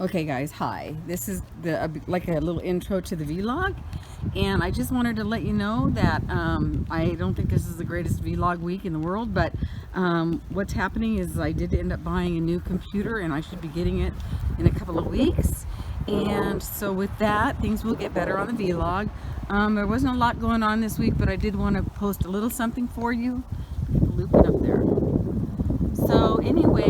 Okay guys, hi. This is like a little intro to the vlog, and I just wanted to let you know that I don't think this is the greatest vlog week in the world, but what's happening is I did end up buying a new computer and I should be getting it in a couple of weeks. And so with that, things will get better on the vlog. There wasn't a lot going on this week, but I did want to post a little something for you. Looping up there. So anyway,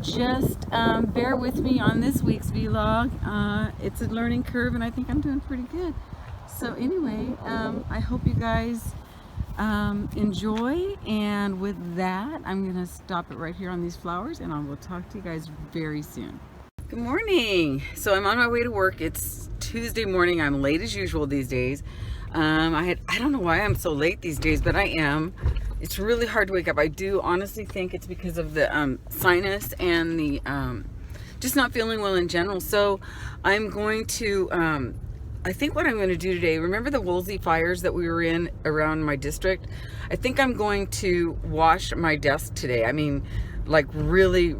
just bear with me on this week's vlog. It's a learning curve and I think I'm doing pretty good. So anyway, I hope you guys enjoy, and with that I'm gonna stop it right here on these flowers and I will talk to you guys very soon. Good morning. So I'm on my way to work. It's Tuesday morning. I'm late as usual these days. I don't know why I'm so late these days, but I am. It's really hard to wake up. I do honestly think it's because of the sinus and the just not feeling well in general. So I'm going to, I think what I'm going to do today, remember the Woolsey fires that we were in around my district? I think I'm going to wash my desk today. I mean, like really,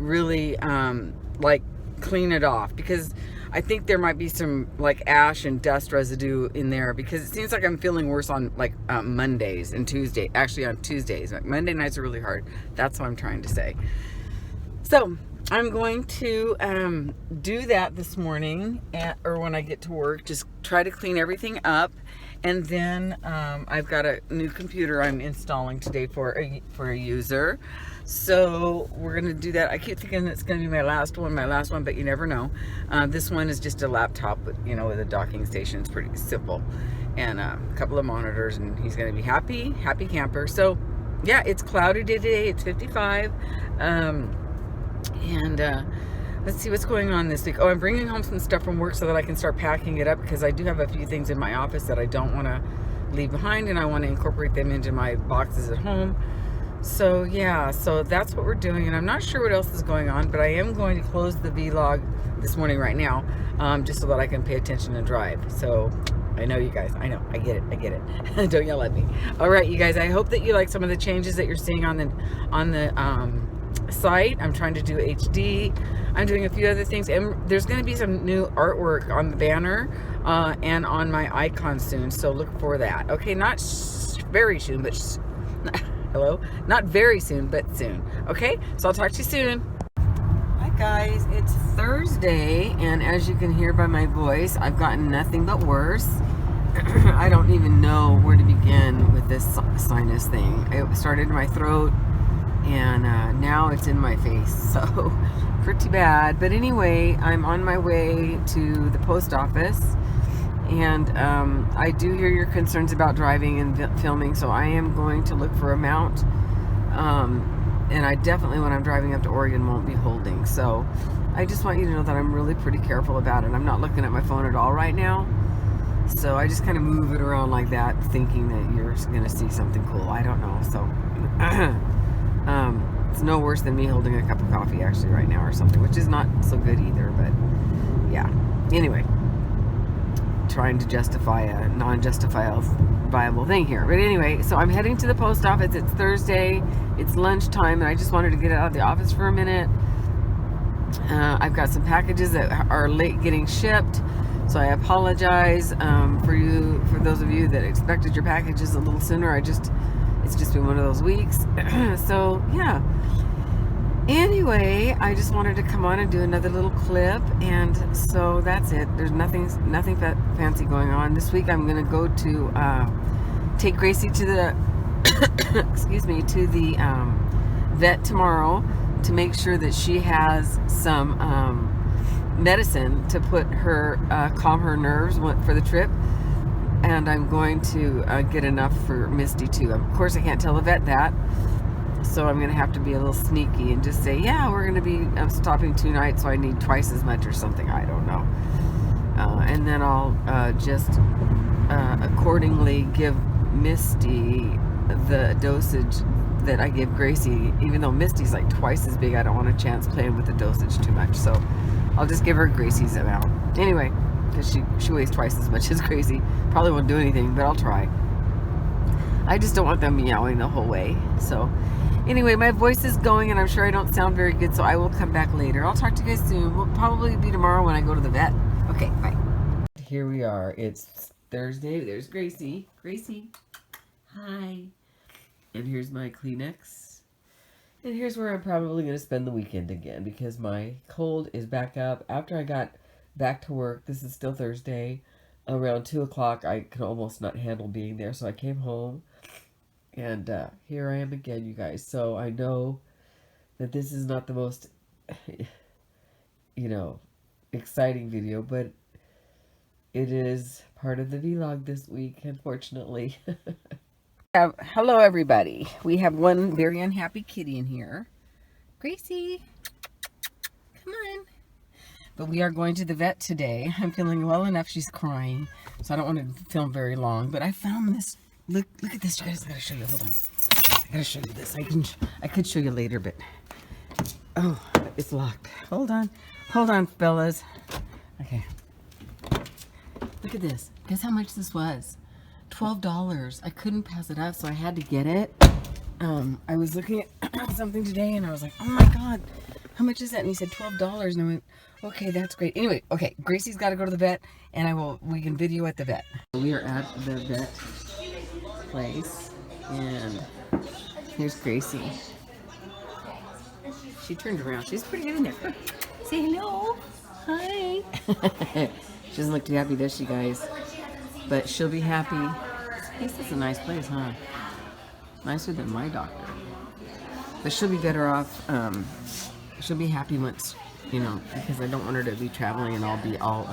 like clean it off, because I think there might be some like ash and dust residue in there, because it seems like I'm feeling worse on like Mondays and Tuesday. Actually on Tuesdays. Like Monday nights are really hard. That's what I'm trying to say. So I'm going to do that this morning, or when I get to work, just try to clean everything up. And then I've got a new computer I'm installing today for a user. So we're gonna do that. I keep thinking it's gonna be my last one, but you never know. This one is just a laptop, you know, with a docking station. It's pretty simple, and a couple of monitors, and he's gonna be happy camper. So yeah, it's cloudy today. It's 55, let's see what's going on this week. Oh, I'm bringing home some stuff from work so that I can start packing it up, because I do have a few things in my office that I don't want to leave behind, and I want to incorporate them into my boxes at home. So yeah, so that's what we're doing, and I'm not sure what else is going on, but I am going to close the vlog this morning right now, just so that I can pay attention and drive. So I know you guys, I know, I get it. Don't yell at me. All right, you guys, I hope that you like some of the changes that you're seeing on the site. I'm trying to do HD. I'm doing a few other things, and there's going to be some new artwork on the banner and on my icon soon, so look for that. Okay, not very soon, but hello, not very soon, but soon. Okay, so I'll talk to you soon. Hi guys, it's Thursday, and as you can hear by my voice, I've gotten nothing but worse. I don't even know where to begin with this sinus thing. It started in my throat, and now it's in my face, so pretty bad. But anyway, I'm on my way to the post office, and I do hear your concerns about driving and filming, so I am going to look for a mount, and I definitely, when I'm driving up to Oregon, won't be holding. So I just want you to know that I'm really pretty careful about it. I'm not looking at my phone at all right now, so I just kind of move it around like that, thinking that you're gonna see something cool. I don't know. So it's no worse than me holding a cup of coffee actually right now or something, which is not so good either, but yeah. Anyway, trying to justify a non-justifiable thing here. But anyway, so I'm heading to the post office. It's Thursday, it's lunchtime, and I just wanted to get out of the office for a minute. I've got some packages that are late getting shipped, so I apologize for those of you that expected your packages a little sooner. It's just been one of those weeks. So yeah, anyway, I just wanted to come on and do another little clip, and so that's it. There's nothing fancy going on this week. I'm gonna go to take Gracie to the excuse me, to the vet tomorrow to make sure that she has some medicine to put her calm her nerves for the trip. And I'm going to get enough for Misty too. Of course, I can't tell the vet that, so I'm going to have to be a little sneaky and just say, yeah, we're going to be stopping 2 nights, so I need twice as much or something. I don't know. And then I'll just accordingly give Misty the dosage that I give Gracie, even though Misty's like twice as big. I don't want a chance playing with the dosage too much, so I'll just give her Gracie's amount. Anyway, because she weighs twice as much as Gracie. Probably won't do anything, but I'll try. I just don't want them meowing the whole way. So Anyway, my voice is going and I'm sure I don't sound very good, so I will come back later. I'll talk to you guys soon. We'll probably be tomorrow when I go to the vet. Okay, bye. Here we are. It's Thursday. There's Gracie. Gracie. Hi. And here's my Kleenex. And here's where I'm probably going to spend the weekend again because my cold is back up. After I got back to work, this is still Thursday, around 2 o'clock, I could almost not handle being there. So I came home and here I am again, you guys. So I know that this is not the most, exciting video, but it is part of the vlog this week, unfortunately. Hello, everybody. We have one very unhappy kitty in here. Gracie, come on. But we are going to the vet today. I'm feeling well enough. She's crying, so I don't want to film very long. But I found this. Look at this, you guys. I gotta show you. Hold on. I gotta show you this. I could show you later, but oh, it's locked. Hold on, fellas. Okay. Look at this. Guess how much this was? $12. I couldn't pass it up, so I had to get it. I was looking at something today, and I was like, oh my God, how much is that? And he said $12, and I went, okay, that's great. Anyway, okay, Gracie's got to go to the vet, and we can video at the vet. We are at the vet place, and here's Gracie. She turned around. She's pretty good in there. Say hello. Hi. She doesn't look too happy, does she, guys? But she'll be happy. This is a nice place, huh? Nicer than my doctor. But she'll be better off. She'll be happy once, because I don't want her to be traveling and I'll be all,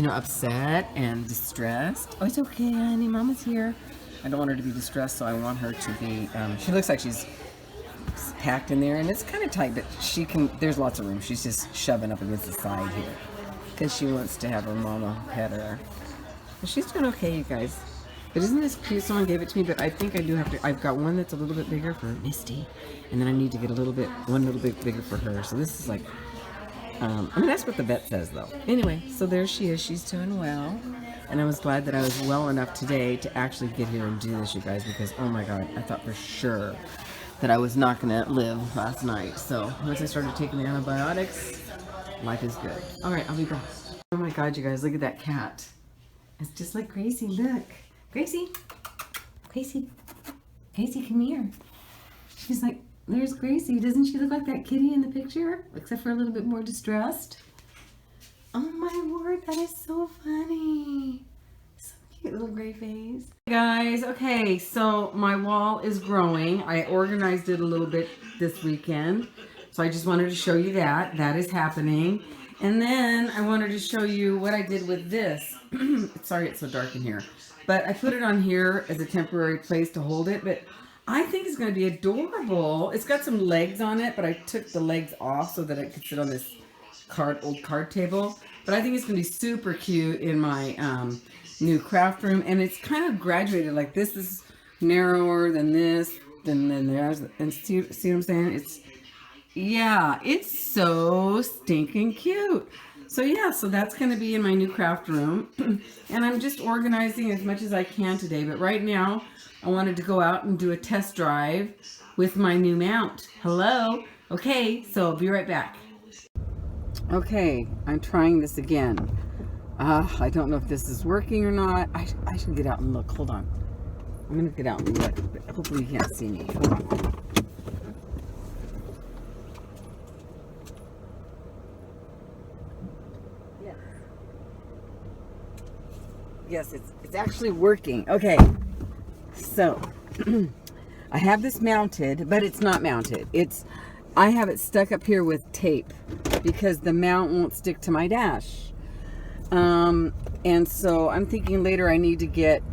upset and distressed. Oh, it's okay, honey. Mama's here. I don't want her to be distressed, so I want her to be, she looks like she's packed in there, and it's kind of tight, but there's lots of room. She's just shoving up against the side here because she wants to have her mama pet her. But she's doing okay, you guys. But isn't this cute? Someone gave it to me, but I think I do have to. I've got one that's a little bit bigger for Misty, and then I need to get one little bit bigger for her. So this is like, that's what the vet says, though. Anyway, so there she is. She's doing well, and I was glad that I was well enough today to actually get here and do this, you guys, because oh my God, I thought for sure that I was not gonna live last night. So once I started taking the antibiotics, life is good. All right, I'll be back. Oh my God, you guys, look at that cat. It's just like Gracie, look. Gracie, come here. She's like, there's Gracie. Doesn't she look like that kitty in the picture? Except for a little bit more distressed. Oh my word, that is so funny. So cute little gray face. Hey guys, okay, so my wall is growing. I organized it a little bit this weekend. So I just wanted to show you that. That is happening. And then I wanted to show you what I did with this. Sorry it's so dark in here. But I put it on here as a temporary place to hold it. But I think it's going to be adorable. It's got some legs on it, but I took the legs off so that it could sit on this old card table. But I think it's going to be super cute in my new craft room. And it's kind of graduated. Like this is narrower than this. Then there's, and see what I'm saying? It's so stinking cute. So yeah, so that's going to be in my new craft room. And I'm just organizing as much as I can today. But right now, I wanted to go out and do a test drive with my new mount. Hello? Okay, so I'll be right back. Okay, I'm trying this again. I don't know if this is working or not. I should get out and look. Hold on. I'm going to get out and look. Hopefully you can't see me. Hold on. Yes, it's actually working. Okay, so I have this mounted, but it's not mounted. I have it stuck up here with tape because the mount won't stick to my dash. And so I'm thinking later I need to get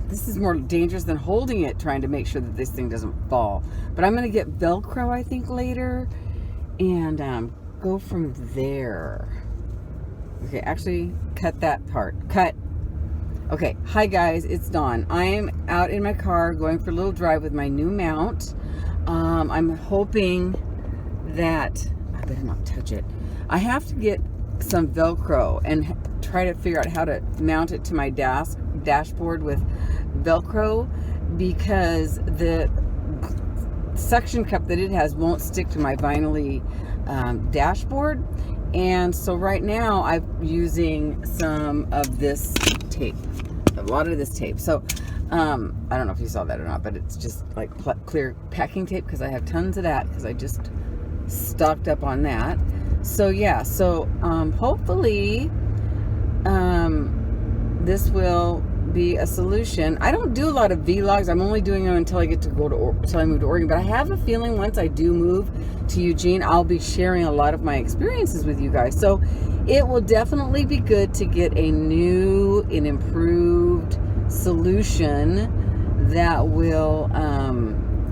this is more dangerous than holding it, trying to make sure that this thing doesn't fall. But I'm going to get Velcro, I think, later, and go from there. Okay, actually cut that part. Cut. Okay, hi guys, it's Dawn. I am out in my car going for a little drive with my new mount. I'm hoping that I better not touch it. I have to get some Velcro and try to figure out how to mount it to my dashboard with Velcro, because the suction cup that it has won't stick to my vinyl dashboard. And so right now I'm using some of this tape, a lot of this tape. So I don't know if you saw that or not, but it's just like clear packing tape, because I have tons of that, because I just stocked up on that. So yeah, so hopefully this will be a solution. I don't do a lot of vlogs. I'm only doing them until I get to until I move to Oregon. But I have a feeling once I do move to Eugene, I'll be sharing a lot of my experiences with you guys. So it will definitely be good to get a new and improved solution that will,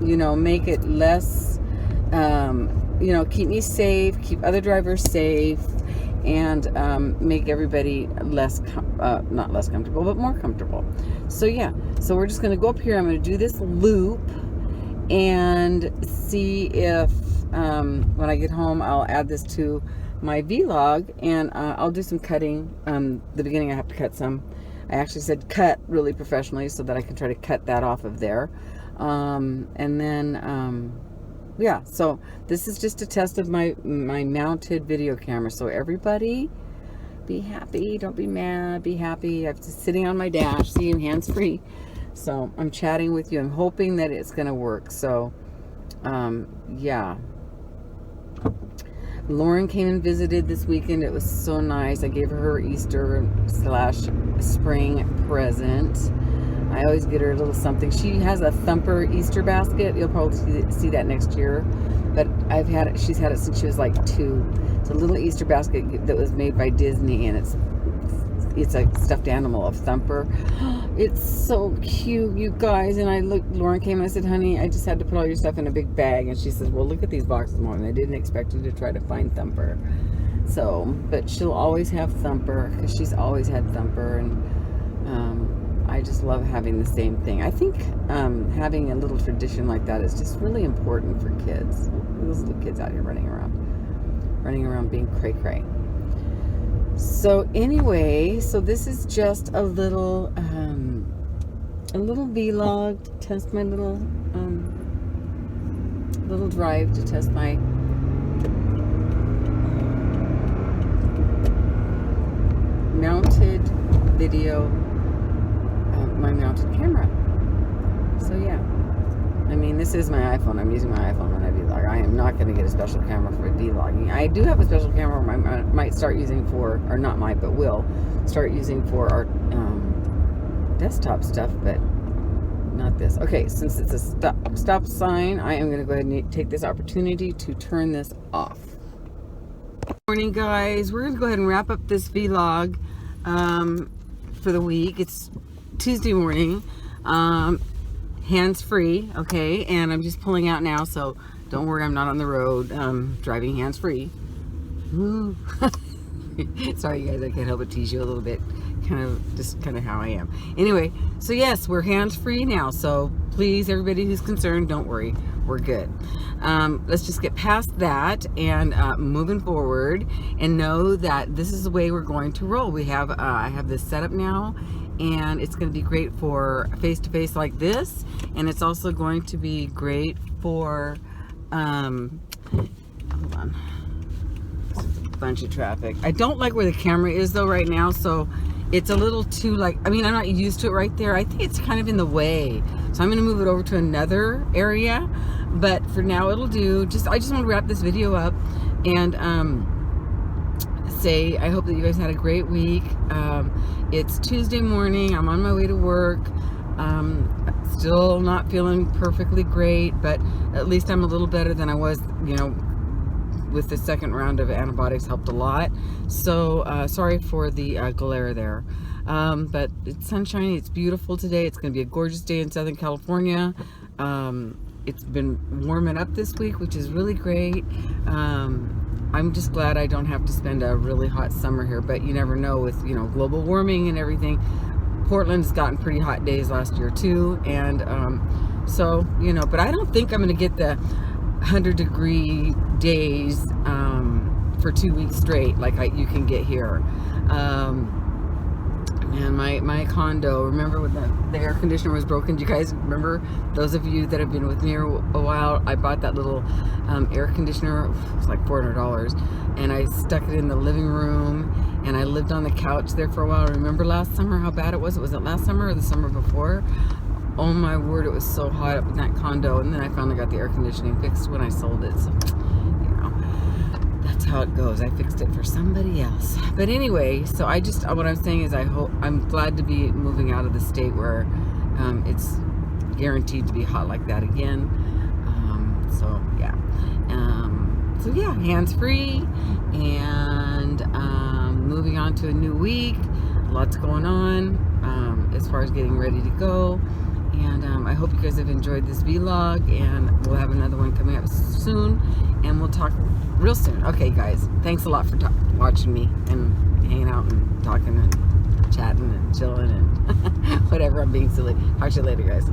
you know, make it less, you know, keep me safe, keep other drivers safe, and make everybody not less comfortable, but more comfortable. So yeah, so we're just going to go up here. I'm going to do this loop and see if when I get home I'll add this to my vlog, and I'll do some cutting. The beginning I have to cut some. I actually said cut really professionally so that I can try to cut that off of there, and then yeah, so this is just a test of my mounted video camera. So everybody be happy, don't be mad, be happy. I'm just sitting on my dash, see, I'm hands-free. So I'm chatting with you. I'm hoping that it's gonna work. So yeah. Lauren came and visited this weekend. It was so nice. I gave her Easter / spring present. I always get her a little something. She has a Thumper Easter basket. You'll probably see that next year. But she's had it since she was like 2. It's a little Easter basket that was made by Disney, and it's a stuffed animal of Thumper. It's so cute, you guys. And Lauren came and I said, honey, I just had to put all your stuff in a big bag. And she says, well, look at these boxes, Mom. And I didn't expect you to try to find Thumper. So, but she'll always have Thumper, because she's always had Thumper. And I just love having the same thing. I think having a little tradition like that is just really important for kids. Those little kids out here running around being cray-cray. So anyway, so this is just a little vlog to test my little drive, to test my mounted video, my mounted camera. So yeah, I mean, this is my iPhone. I'm using my iPhone when I vlog. I am not going to get a special camera for vlogging. I do have a special camera I might start using for, or not might, but will start using for our desktop stuff, but not this. Okay, since it's a stop sign, I am going to go ahead and take this opportunity to turn this off. Good morning, guys. We're going to go ahead and wrap up this vlog for the week. It's Tuesday morning. Hands-free, okay, and I'm just pulling out now, so don't worry, I'm not on the road, driving hands-free. Sorry, you guys, I can't help but tease you a little bit, kind of how I am. Anyway, so yes, we're hands-free now, so please, everybody who's concerned, don't worry, we're good. Let's just get past that and moving forward, and know that this is the way we're going to roll. We have I have this set up now, and it's going to be great for face-to-face like this, and it's also going to be great for hold on, there's a bunch of traffic. I don't like where the camera is though right now, so it's a little too, like, I mean, I'm not used to it right there. I think it's kind of in the way, so I'm going to move it over to another area, but for now it'll do. I just want to wrap this video up and say I hope that you guys had a great week. It's Tuesday morning. I'm on my way to work. Still not feeling perfectly great, but at least I'm a little better than I was, you know, with the second round of antibiotics. Helped a lot. So sorry for the glare there, but it's sunshiny, it's beautiful today. It's going to be a gorgeous day in Southern California. It's been warming up this week, which is really great. I'm just glad I don't have to spend a really hot summer here, but you never know with, you know, global warming and everything. Portland's gotten pretty hot days last year too, and so, you know, but I don't think I'm going to get the 100-degree days for 2 weeks straight like you can get here. And my condo, remember when the air conditioner was broken? Do you guys remember? Those of you that have been with me a while, I bought that little air conditioner. It was like $400, and I stuck it in the living room, and I lived on the couch there for a while. Remember last summer how bad it was? Was it last summer or the summer before? Oh my word, it was so hot up in that condo. And then I finally got the air conditioning fixed when I sold it. So, you know, that's how it goes. I fixed it for somebody else. But anyway, so what I'm saying is I'm glad to be moving out of the state where it's guaranteed to be hot like that again. So yeah, hands-free, and moving on to a new week. Lots going on as far as getting ready to go. And I hope you guys have enjoyed this vlog, and we'll have another one coming up soon, and we'll talk real soon. Okay, guys, thanks a lot for watching me and hanging out and talking and chatting and chilling and whatever. I'm being silly. Talk to you later, guys.